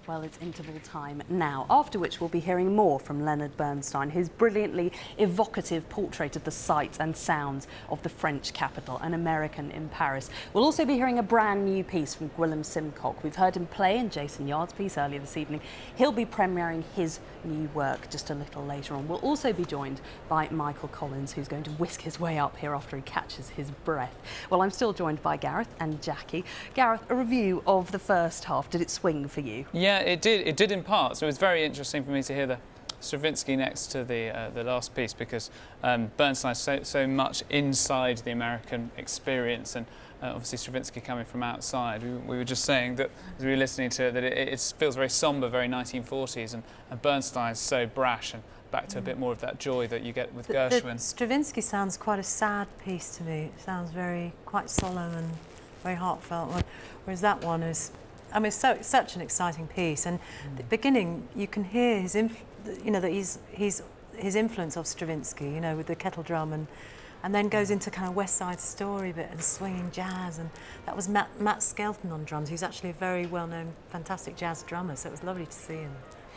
Well, it's interval time now, after which we'll be hearing more from Leonard Bernstein, his brilliantly evocative portrait of the sights and sounds of the French capital, An American in Paris. We'll also be hearing a brand new piece from Gwilym Simcock. We've heard him play in Jason Yard's piece earlier this evening. He'll be premiering his new work just a little later on. We'll also be joined by Michael Collins, who's going to whisk his way up here after he catches his breath. Well, I'm still joined by Gareth and Jacqui. Gareth, a review of the first half. Did it swing for you? Yeah, it did. It did in parts. So it was very interesting for me to hear the Stravinsky next to the last piece, because Bernstein's so much inside the American experience, and obviously Stravinsky coming from outside. We were just saying that as we were listening to it, that it feels very sombre, very 1940s, and Bernstein's so brash and back to a bit more of that joy that you get with Gershwin. Stravinsky sounds quite a sad piece to me. It sounds quite solemn and very heartfelt, whereas that one is, I mean, it's such an exciting piece. And at the beginning, you can hear his, his influence of Stravinsky, you know, with the kettle drum, and then goes into kind of West Side Story bit and swinging jazz. And that was Matt Skelton on drums, who's actually a very well-known, fantastic jazz drummer. So it was lovely to see him.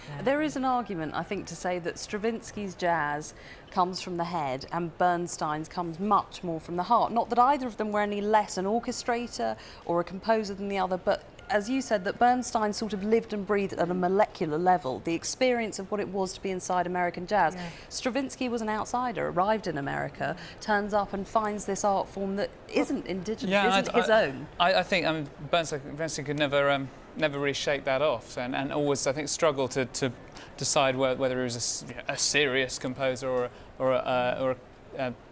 Yeah. There is an argument, I think, to say that Stravinsky's jazz comes from the head and Bernstein's comes much more from the heart. Not that either of them were any less an orchestrator or a composer than the other, but as you said, that Bernstein sort of lived and breathed at a molecular level, the experience of what it was to be inside American jazz. Yeah. Stravinsky was an outsider, arrived in America, turns up and finds this art form that isn't indigenous, isn't his own. I think Bernstein could never really shake that off, and always, I think, struggled to decide whether he was a serious composer or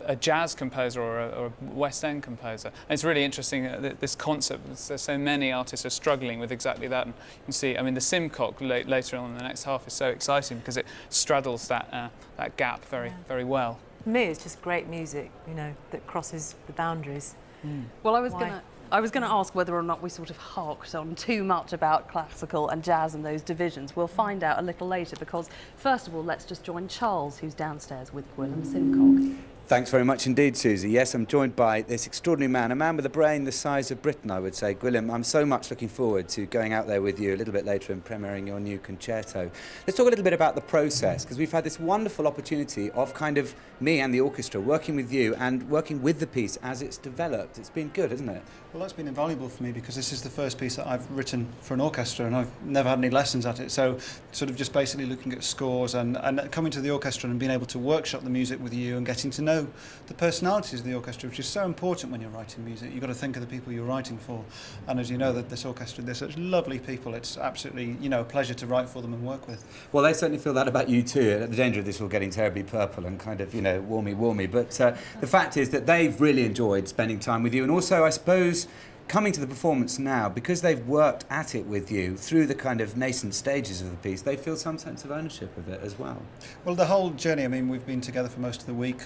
a jazz composer or a West End composer. And it's really interesting, this concept. There's so many artists are struggling with exactly that. And you can see, I mean, the Simcock later on in the next half is so exciting because it straddles that gap very well. For me, it's just great music, you know, that crosses the boundaries. Well, I was going to ask whether or not we sort of harked on too much about classical and jazz and those divisions. We'll find out a little later, because first of all, let's just join Charles, who's downstairs with Gwilym Simcock. Thanks very much indeed, Suzy. Yes, I'm joined by this extraordinary man, a man with a brain the size of Britain, I would say. Gwilym, I'm so much looking forward to going out there with you a little bit later and premiering your new concerto. Let's talk a little bit about the process, because we've had this wonderful opportunity of kind of me and the orchestra working with you and working with the piece as it's developed. It's been good, hasn't it? Well, that's been invaluable for me, because this is the first piece that I've written for an orchestra, and I've never had any lessons at it. So sort of just basically looking at scores and coming to the orchestra and being able to workshop the music with you and getting to know the personalities of the orchestra, which is so important when you're writing music. You've got to think of the people you're writing for. And as you know, that this orchestra, they're such lovely people. It's absolutely, you know, a pleasure to write for them and work with. Well, they certainly feel that about you too, at the danger of this all getting terribly purple and kind of, you know, warmy. But the fact is that they've really enjoyed spending time with you. And also, I suppose, coming to the performance now, because they've worked at it with you through the kind of nascent stages of the piece, they feel some sense of ownership of it as well. Well, the whole journey, I mean, we've been together for most of the week,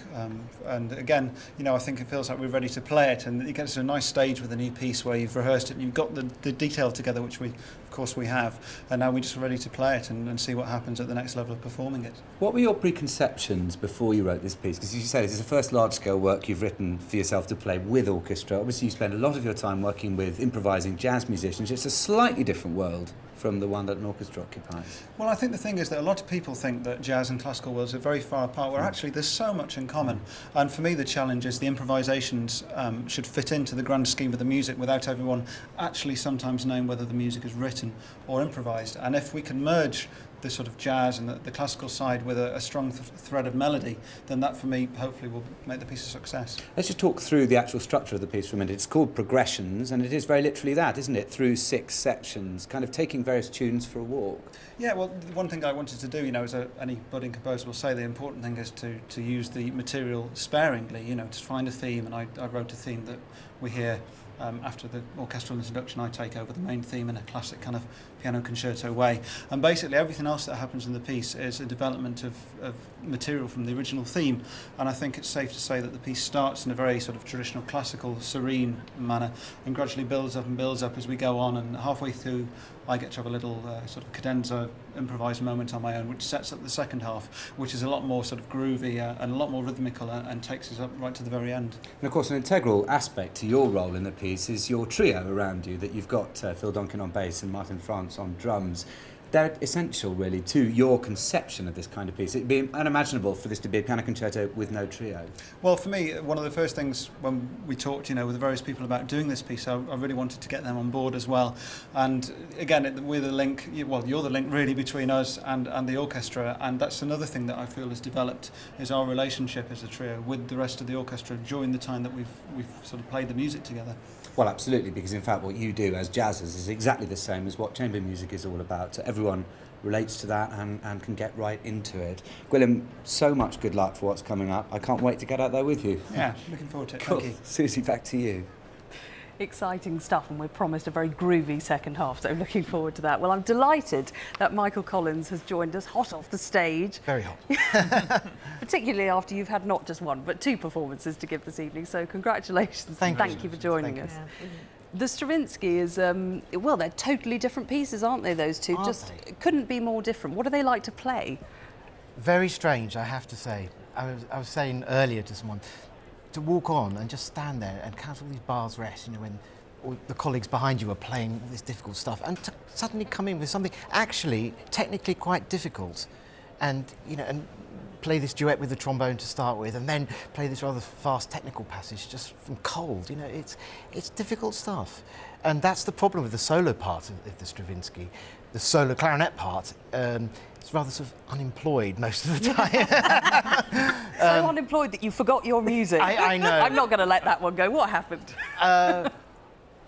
and again, you know, I think it feels like we're ready to play it, and it gets to a nice stage with a new piece where you've rehearsed it and you've got the detail together, which we, of course, we have, and now we're just ready to play it and see what happens at the next level of performing it. What were your preconceptions before you wrote this piece? Because as you say, this is the first large-scale work you've written for yourself to play with orchestra. Obviously, you spend a lot of your time working with improvising jazz musicians. It's a slightly different world from the one that an orchestra occupies. Well, I think the thing is that a lot of people think that jazz and classical worlds are very far apart, where actually there's so much in common. And for me, the challenge is the improvisations should fit into the grand scheme of the music without everyone actually sometimes knowing whether the music is written or improvised. And if we can merge the sort of jazz and the classical side with a strong thread of melody, then that for me hopefully will make the piece a success. Let's just talk through the actual structure of the piece for a minute. It's called Progressions, and it is very literally that, isn't it? Through 6 sections, kind of taking various tunes for a walk. Yeah, well, one thing I wanted to do, you know, as any budding composer will say, the important thing is to use the material sparingly, you know, to find a theme, and I wrote a theme that we hear after the orchestral introduction. I take over the main theme in a classic kind of piano concerto way, and basically everything else that happens in the piece is a development of material from the original theme. And I think it's safe to say that the piece starts in a very sort of traditional classical serene manner and gradually builds up as we go on, and halfway through I get to have a little sort of cadenza improvised moment on my own, which sets up the second half, which is a lot more sort of groovy and a lot more rhythmical, and takes us up right to the very end. And of course, an integral aspect to your role in the piece is your trio around you, that you've got Phil Donkin on bass and Martin France on drums. they're essential, really, to your conception of this kind of piece. It'd be unimaginable for this to be a piano concerto with no trio. Well, for me, one of the first things when we talked, with the various people about doing this piece, I really wanted to get them on board as well. And again, we're the link. Well, you're the link really between us and the orchestra. And that's another thing that I feel has developed is our relationship as a trio with the rest of the orchestra during the time that we've sort of played the music together. Well, absolutely, because in fact what you do as jazzers is exactly the same as what chamber music is all about. So everyone relates to that and can get right into it. Gwilym, so much good luck for what's coming up. I can't wait to get out there with you. Yeah, looking forward to it. Cool. Thank you. Suzy, back to you. Exciting stuff, and we're promised a very groovy second half, so looking forward to that. Well, I'm delighted that Michael Collins has joined us hot off the stage. Very hot. Particularly after you've had not just one, but 2 performances to give this evening, so congratulations. Thank you for joining us. Yeah. The Stravinsky is, well, they're totally different pieces, aren't they, those two? Aren't Just they? couldn't be more different. What do they like to play? Very strange, I have to say. I was saying earlier to someone, to walk on and just stand there and count all these bars rest, when all the colleagues behind you are playing all this difficult stuff, and to suddenly come in with something actually technically quite difficult, and and play this duet with the trombone to start with, and then play this rather fast technical passage just from cold. It's difficult stuff, and that's the problem with the solo part of the Stravinsky. The solo clarinet part, it's rather sort of unemployed most of the time. So unemployed that you forgot your music. I know. I'm not going to let that one go. What happened? I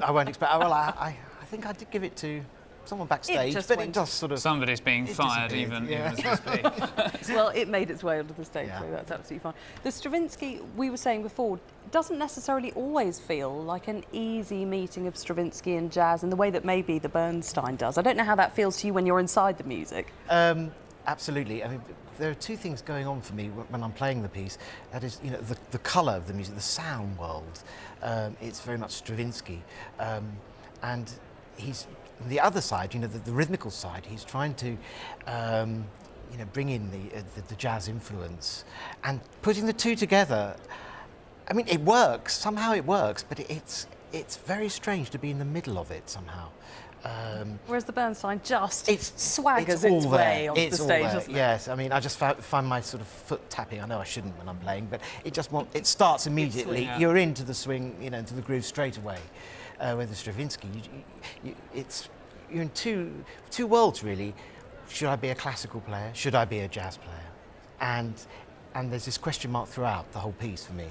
won't expect. Well, I think I did give it to someone backstage, just but went- it just sort of. Somebody's being It fired disappeared, even yeah. as we speak. Well, it made its way onto the stage, Yeah. so that's absolutely fine. The Stravinsky, we were saying before, doesn't necessarily always feel like an easy meeting of Stravinsky and jazz in the way that maybe the Bernstein does. I don't know how that feels to you when you're inside the music. Absolutely. I mean, there are 2 things going on for me when I'm playing the piece. That is, the colour of the music, the sound world. It's very much Stravinsky, and he's on the other side. The rhythmical side. He's trying to, bring in the jazz influence, and putting the 2 together. I mean, it works. Somehow it works, but it's very strange to be in the middle of it somehow. Whereas the Bernstein just It's swaggers all its way there. onto It's the all stage, there. doesn't it? Yes, I mean, I just find my sort of foot tapping. I know I shouldn't when I'm playing, but it starts immediately. Yeah. You're into the swing, into the groove straight away. With the Stravinsky, you're in two worlds really. Should I be a classical player? Should I be a jazz player? And there's this question mark throughout the whole piece for me.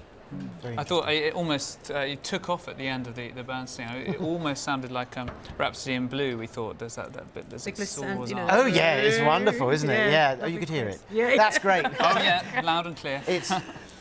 Very I thought it almost it took off at the end of the Bernstein. It almost sounded like Rhapsody in Blue. We thought there's that bit there's Big it listen, soars you know. up. Oh yeah, it's wonderful, isn't it? Yeah, Yeah. Oh, you could hear it. Yeah. That's great. Oh yeah, loud and clear.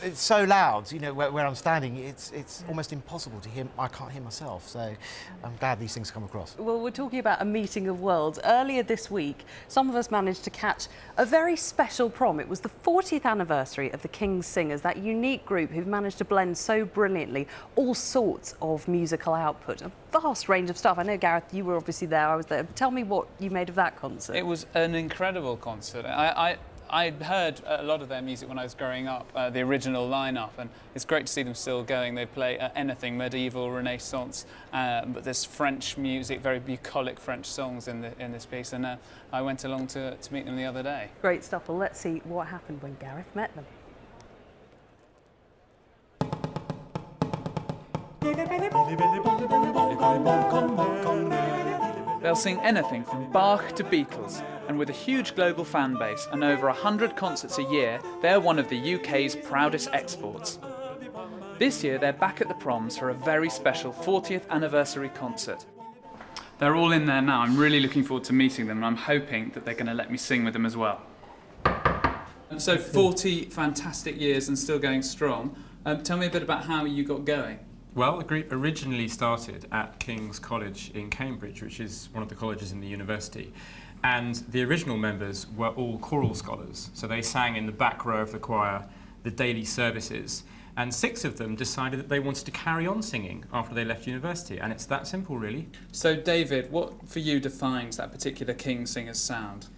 It's so loud, where I'm standing, it's almost impossible to hear. I can't hear myself, so I'm glad these things come across. Well, we're talking about a meeting of worlds. Earlier this week, some of us managed to catch a very special prom. It was the 40th anniversary of the King's Singers, that unique group who've managed to blend so brilliantly all sorts of musical output, a vast range of stuff. I know, Gareth, you were obviously there, I was there. Tell me what you made of that concert. It was an incredible concert. I'd heard a lot of their music when I was growing up, the original lineup, and it's great to see them still going. They play anything, medieval, Renaissance, but there's French music, very bucolic French songs in this piece, and I went along to meet them the other day. Great stuff. Well, let's see what happened when Gareth met them. They'll sing anything from Bach to Beatles, and with a huge global fan base and over 100 concerts a year, they're one of the UK's proudest exports. This year they're back at the Proms for a very special 40th anniversary concert. They're all in there now. I'm really looking forward to meeting them, and I'm hoping that they're going to let me sing with them as well. And so 40 fantastic years and still going strong. Tell me a bit about how you got going. Well, the group originally started at King's College in Cambridge, which is one of the colleges in the university. And the original members were all choral scholars, so they sang in the back row of the choir, the daily services. And 6 of them decided that they wanted to carry on singing after they left university, and it's that simple, really. So David, what for you defines that particular King's Singers sound?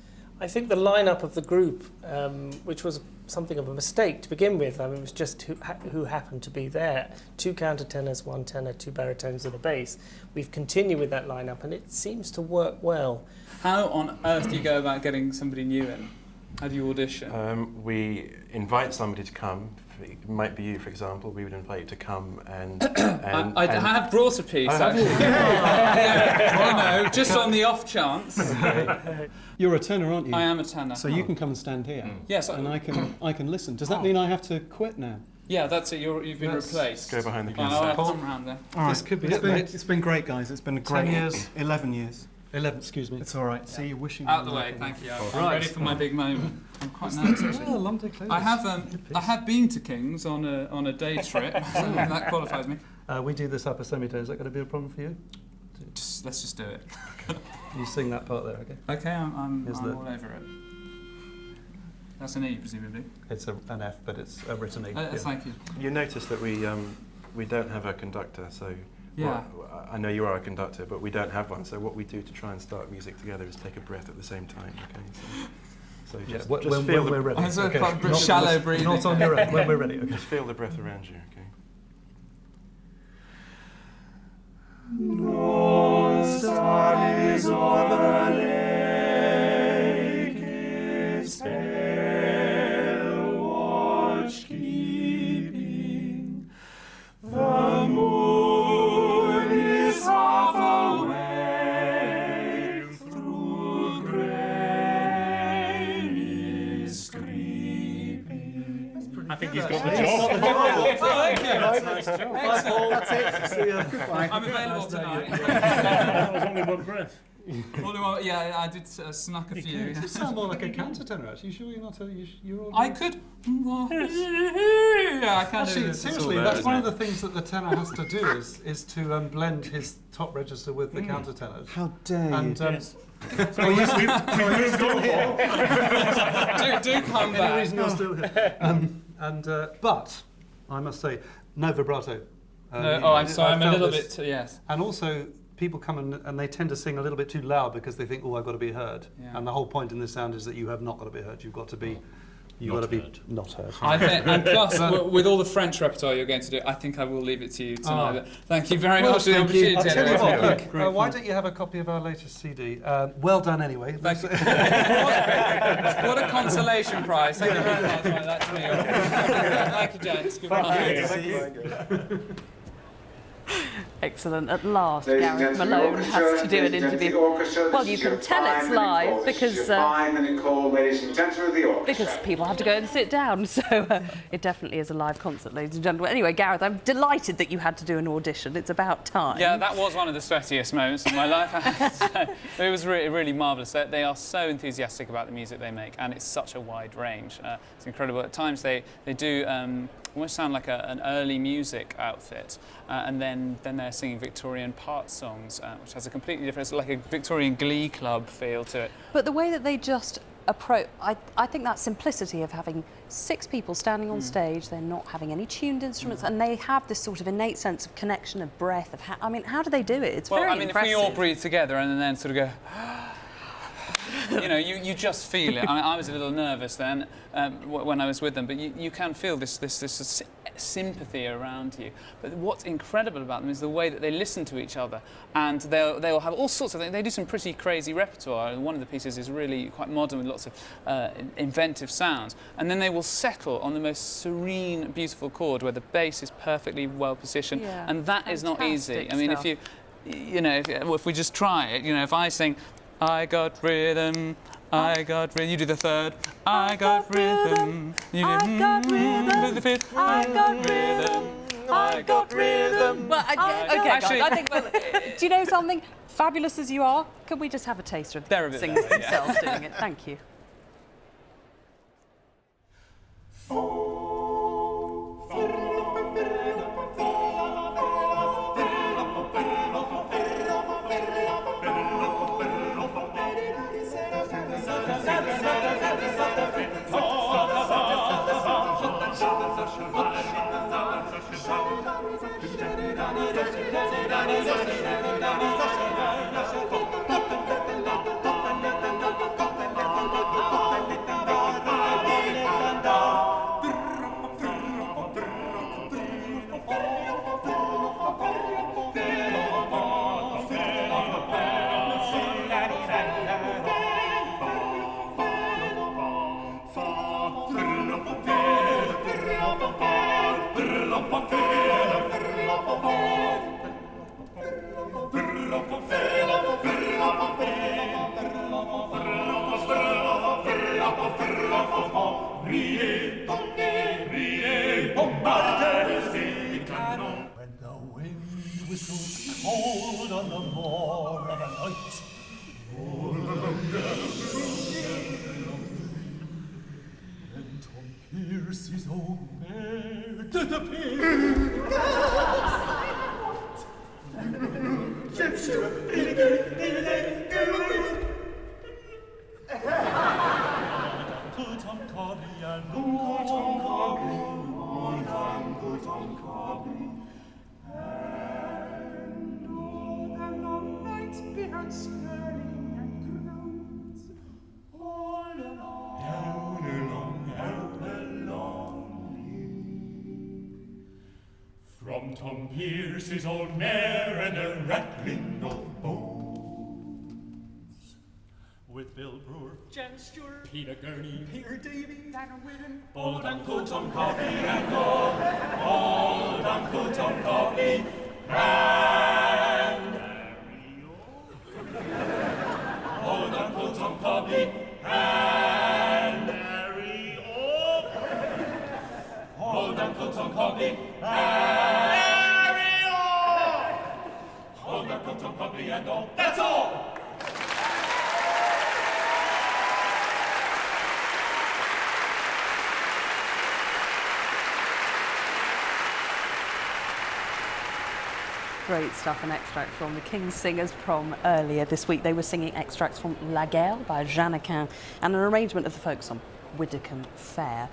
I think the lineup of the group, which was something of a mistake to begin with. I mean, it was just who happened to be there. 2 countertenors, 1 tenor, 2 baritones and a bass. We've continued with that lineup and it seems to work well. How on earth do you go about getting somebody new in? How do you audition? We invite somebody to come. It might be you, for example. We would invite you to come and... I have brought a piece, actually. No, just on the off chance. You're a tenor, aren't you? I am a tenor. So you can come and stand here. Yes. And I can listen. Does that mean I have to quit now? Yeah, that's it. You've been replaced. Go behind the I'll piano. come round there. This could be it's been great, guys. It's been a great 10 years, 11 years. 11, excuse me. It's all right. See, you're wishing. Out the way, thank you. I'm ready for my big moment. I'm quite nervous, actually. Oh, long day close. I have been to King's on a day trip, so that qualifies me. We do this upper semi-tone. Is that going to be a problem for you? Let's just do it. You sing that part there, okay? Okay, I'm all over it. That's an E, presumably. It's an F, but it's a written E. Thank you. You notice that we don't have a conductor, so... Yeah. Well, I know you are a conductor, but we don't have one. So what we do to try and start music together is take a breath at the same time. Okay. So just when feel we're ready. It's quite shallow breathing. Not on your own. When we're ready. Okay. Just feel the breath around you. Okay. No studies of the lake is pale watch keeping. The moon is half away through grey is creeping. I think he's got the job. Thank you. Nice job. Excellent. That's it. See you. I'm available tonight. That was only one breath. Yeah, I did snuck a few. You sound more like a countertenor, actually. You sure you're not you're all I could. Yeah, I can do Actually, this. seriously, that's one of the things that the tenor has to do is to blend his top register with the countertenors. How dare you? Yes. We've moved on here. do come Any back. reason you're still here? But I must say, no vibrato. I'm sorry, I'm a little bit. Yes. And also, people come and they tend to sing a little bit too loud because they think, oh, I've got to be heard. Yeah. And the whole point in this sound is that you have not got to be heard. You've got to be. You've got to be not heard. I think, and plus, with all the French repertoire you're going to do, I think I will leave it to you tonight. Thank you very much for the opportunity. I'll tell you what, Look, why don't you have a copy of our latest CD? Well done, anyway. Thank you. What a consolation prize. Thank you very much. Right, that's me. Thank you, gents. Goodbye. Excellent. At last, Gareth Malone has to do an interview. Well, you can tell it's live because people have to go and sit down. So it definitely is a live concert, ladies and gentlemen. Anyway, Gareth, I'm delighted that you had to do an audition. It's about time. Yeah, that was one of the sweatiest moments of my life. It was really, really marvellous. They are so enthusiastic about the music they make, and it's such a wide range. It's incredible. At times they do almost sound like an early music outfit, and then they're singing Victorian part songs, which has a completely different, like a Victorian glee club feel to it. But the way that they just approach, I think that simplicity of having 6 people standing on stage, they're not having any tuned instruments, and they have this sort of innate sense of connection, of breath, of how do they do it? It's very impressive. If we all breathe together and then sort of go, you just feel it. I mean, I was a little nervous then when I was with them, but you can feel this sympathy around you. But what's incredible about them is the way that they listen to each other, and they'll have all sorts of things. They do some pretty crazy repertoire. One of the pieces is really quite modern with lots of inventive sounds, and then they will settle on the most serene, beautiful chord where the bass is perfectly well positioned, and that is not easy. I mean, if we just try it, if I sing, I got rhythm, I got rhythm. You do the third. I got rhythm. You do the fifth. I got rhythm. I got rhythm. Well, actually, I think. Well, do you know something? Fabulous as you are, can we just have a taster of the singers themselves doing it? Thank you. riez, tombez, riez, bombardez des canons. When the wind whistles cold on the morn of a night, and Tom Pierce his old mare to the pig. From Tom Pierce's old mare and a rattling of bones. With Bill Brewer, Jan Stewart, Peter Gurney, Peter Davy, Dan Whitten, old Uncle Tom Cobley and old Uncle Tom Cobley and old Uncle Tom Cobley and old Uncle Tom Cobley and old Uncle Tom Cobley and all. That's all! Great stuff, an extract from the King's Singers Prom earlier this week. They were singing extracts from La Guerre by Jacqui and an arrangement of the folk song Widdicombe Fair.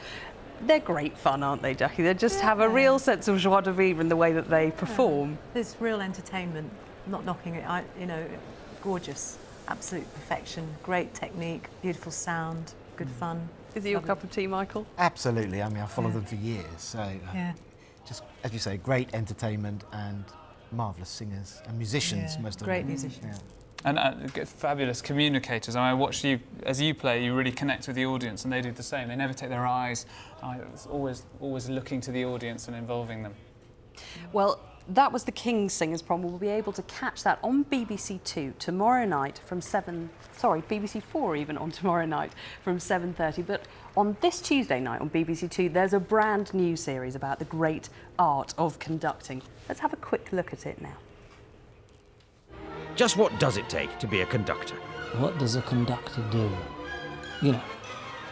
They're great fun, aren't they, Jacqui? They just have a real sense of joie de vivre in the way that they perform. There's real entertainment, not knocking it, you know, gorgeous, absolute perfection, great technique, beautiful sound, good fun. Is it your cup of tea, Michael? Absolutely. I mean, I've followed them for years, so just, as you say, great entertainment and marvellous singers and musicians, most of them. Great musicians. And fabulous communicators. I watch you, as you play, you really connect with the audience, and they do the same. They never take their eyes. It's always looking to the audience and involving them. Well, that was the King's Singers Prom. We'll be able to catch that on BBC 2 tomorrow night from BBC 4 even on tomorrow night from 7:30. But on this Tuesday night on BBC 2, there's a brand new series about the great art of conducting. Let's have a quick look at it now. Just what does it take to be a conductor? What does a conductor do? You know,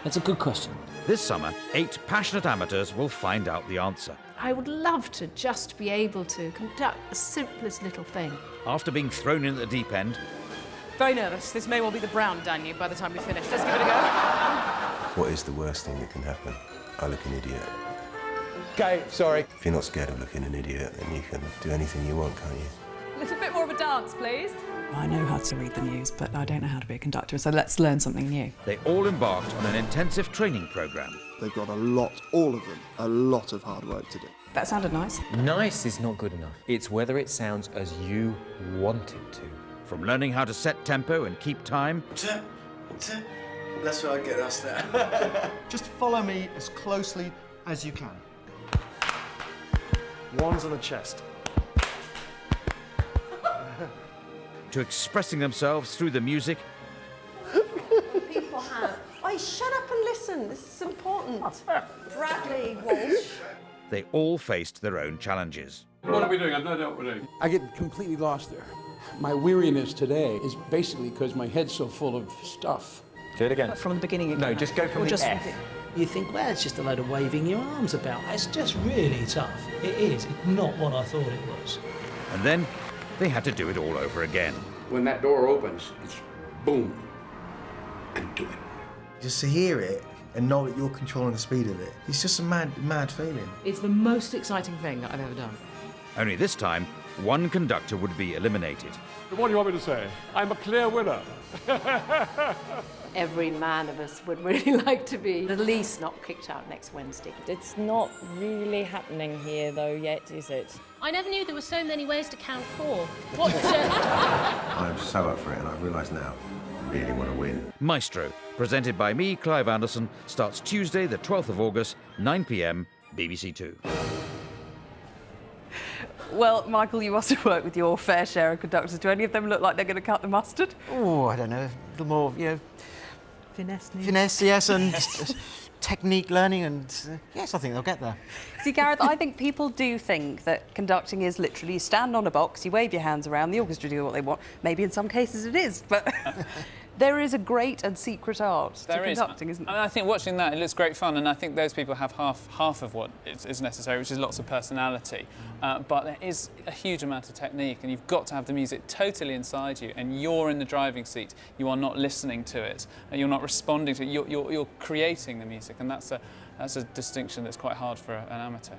that's a good question. This summer, 8 passionate amateurs will find out the answer. I would love to just be able to conduct the simplest little thing. After being thrown in at the deep end, Very nervous. This may well be the Brown Danube by the time we finish. Let's give it a go. What is the worst thing that can happen? I look an idiot. Okay, sorry. If you're not scared of looking an idiot, then you can do anything you want, can't you? A little bit more of a dance, please. I know how to read the news, but I don't know how to be a conductor, so let's learn something new. they all embarked on an intensive training programme. They've got all of them, a lot of hard work to do. That sounded nice. Nice is not good enough. It's whether it sounds as you want it to. From learning how to set tempo and keep time, That's where I get us there. Just follow me as closely as you can. One's on the chest. to expressing themselves through the music. People have. Oi, shut up and listen. This is important. Bradley Walsh. They all faced their own challenges. What are we doing? I've no doubt what we're doing. I get completely lost there. My weariness today is basically because my head's so full of stuff. Do it again. From the beginning again. No, just go from the F. You think, well, it's just a load of waving your arms about. It's just really tough. It is. It's not what I thought it was. And then they had to do it all over again. When that door opens, it's boom, and do it. Just to hear it and know that you're controlling the speed of it, it's just a mad feeling. It's the most exciting thing that I've ever done. Only this time, one conductor would be eliminated. What do you want me to say? I'm a clear winner. Every man of us would really like to be at least not kicked out next Wednesday. It's not really happening here, though, yet, is it? I never knew there were so many ways to count 4. I'm so up for it, and I realise now I really want to win. Maestro, presented by me, Clive Anderson, starts Tuesday, the 12th of August, 9 p.m, BBC 2. Well, Michael, you must have worked with your fair share of conductors. Do any of them look like they're going to cut the mustard? Oh, I don't know. A little more, Finesse, finesse, yes, and just technique learning, and yes, I think they'll get there. See, Gareth, I think people do think that conducting is literally you stand on a box, you wave your hands around, the orchestra do what they want. Maybe in some cases it is, but there is a great and secret art to conducting, isn't there? And I think watching that, it looks great fun, and I think those people have half of what is necessary, which is lots of personality. But there is a huge amount of technique, and you've got to have the music totally inside you, and you're in the driving seat. You are not listening to it, and you're not responding to it. You're creating the music, and that's a distinction that's quite hard for an amateur.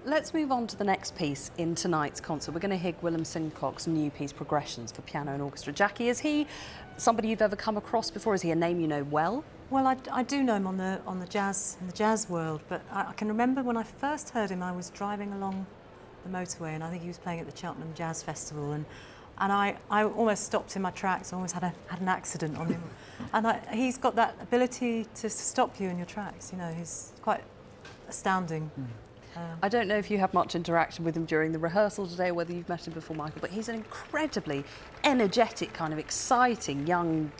Let's move on to the next piece in tonight's concert. We're going to hear Gwilym Simcock's new piece, Progressions, for piano and orchestra. Jacqui, is he somebody you've ever come across before? Is he a name you know well? Well, I do know him in the jazz world, but I can remember when I first heard him, I was driving along the motorway, and I think he was playing at the Cheltenham Jazz Festival, and I almost stopped in my tracks. I almost had an accident on him, and he's got that ability to stop you in your tracks. You know, he's quite astounding. I don't know if you have much interaction with him during the rehearsal today, or whether you've met him before, Michael, but he's an incredibly energetic, kind of exciting, young,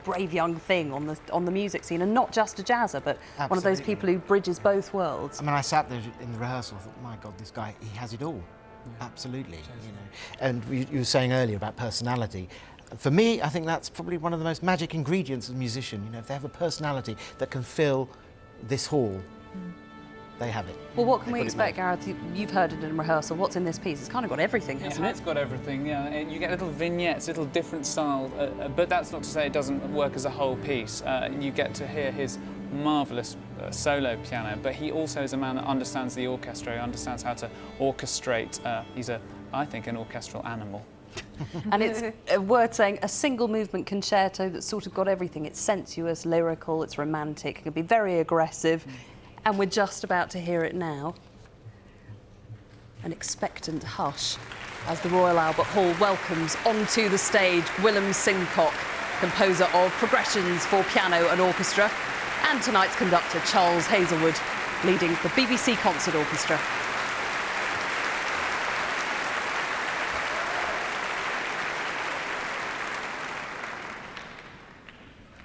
brave young thing on the music scene, and not just a jazzer, but Absolutely. One of those people who bridges both worlds. I mean, I sat there in the rehearsal, I thought, my God, this guy, he has it all. Yeah. Absolutely, And you were saying earlier about personality. For me, I think that's probably one of the most magic ingredients of a musician. If they have a personality that can fill this hall, they have it. Well, what can we expect, Gareth? You've heard it in rehearsal. What's in this piece? It's kind of got everything, hasn't it? It's got everything, yeah. You get little vignettes, little different style, but that's not to say it doesn't work as a whole piece. You get to hear his marvellous solo piano, but he also is a man that understands the orchestra, he understands how to orchestrate. He's, I think, an orchestral animal. And it's worth saying a single movement concerto that's sort of got everything. It's sensuous, lyrical, it's romantic, it can be very aggressive. And we're just about to hear it now. An expectant hush as the Royal Albert Hall welcomes onto the stage Gwilym Simcock, composer of Progressions for piano and orchestra, and tonight's conductor, Charles Hazlewood, leading the BBC Concert Orchestra.